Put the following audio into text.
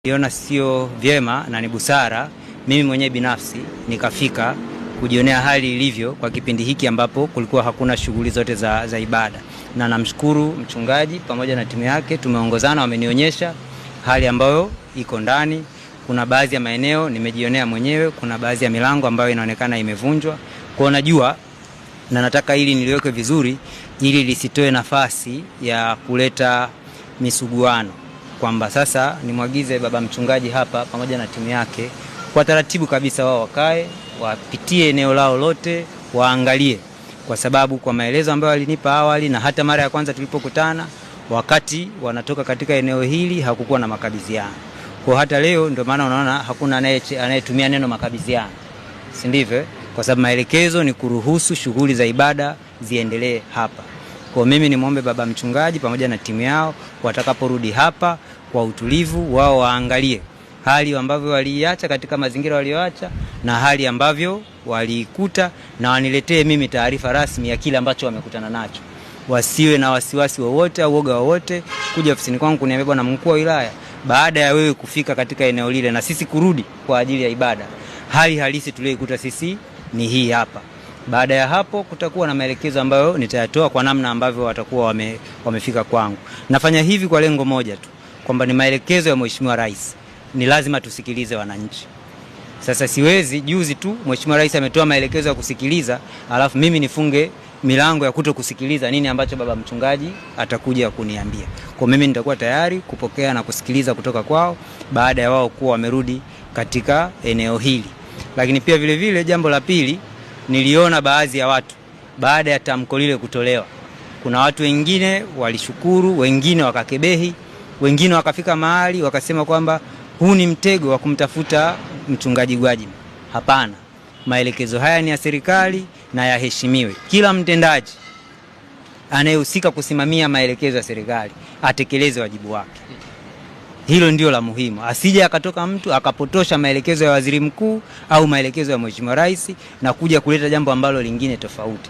Niona sio vyema na ni busara mimi mwenyewe binafsi nikafika kujionea hali ilivyo kwa kipindi hiki ambapo kulikuwa hakuna shughuli zote za ibada. Na namshukuru mchungaji pamoja na timu yake, tumeongozana, wamenionyesha hali ambayo iko ndani. Kuna baadhi ya maeneo nimejionea mwenyewe, kuna baadhi ya milango ambayo inaonekana imevunjwa. Kwa najua na nataka hili niliweke vizuri ili lisitoe nafasi ya kuleta misuguano, kwamba sasa nimwagize baba mchungaji hapa pamoja na timu yake kwa taratibu kabisa, wao wakae wapitie eneo lao lote waangalie, kwa sababu kwa maelezo ambayo walinipa awali na hata mara ya kwanza tulipokutana, wakati wanatoka katika eneo hili hakukuwa na makabidhiano. Kwa hata leo ndio maana unaona hakuna anayetumia neno makabidhiano, si ndivyo? Kwa sababu maelekezo ni kuruhusu shughuli za ibada ziendelee hapa. Kwa mimi nimuombe baba mchungaji pamoja na timu yao watakaporudi hapa kwa utulivu, wao waangalie hali ambavyo waliacha katika mazingira walioacha na hali ambavyo walikuta, na waniletee mimi taarifa rasmi ya kile ambacho wamekutana nacho. Wasiwe na wasiwasi wowote au woga wowote kuja ofisini kwangu kuniambia, bwana mkuu wa wilaya, baada ya wewe kufika katika eneo lile na sisi kurudi kwa ajili ya ibada, hali halisi tuliyoikuta sisi ni hii hapa. Baada ya hapo kutakuwa na maelekezo ambayo nitayatoa kwa namna ambavyo watakuwa wamefika kwangu. Nafanya hivi kwa lengo moja tu, kwamba ni maelekezo ya Mheshimiwa Rais. Ni lazima tusikilize wananchi. Sasa siwezi juzi tu Mheshimiwa Rais ametoa maelekezo ya kusikiliza, alafu mimi nifunge milango ya kutokusikiliza nini ambacho baba mchungaji atakuja kuniambia. Kwa mimi nitakuwa tayari kupokea na kusikiliza kutoka kwao baada ya wao kuwa wamerudi katika eneo hili. Lakini pia vile vile jambo la pili, niliona baadhi ya watu baada ya tamko lile kutolewa, kuna watu wengine walishukuru, wengine wakakebehi, wengine wakafika mahali wakasema kwamba huu ni mtego wa kumtafuta mchungaji Gwajima. Hapana, maelekezo haya ni ya serikali na yaheshimiwe. Kila mtendaji anayehusika kusimamia maelekezo ya serikali atekeleze wajibu wake. Hilo ndio la muhimu. Asije akatoka mtu akapotosha maelekezo ya waziri mkuu au maelekezo ya Mheshimiwa Rais na kuja kuleta jambo ambalo lingine tofauti.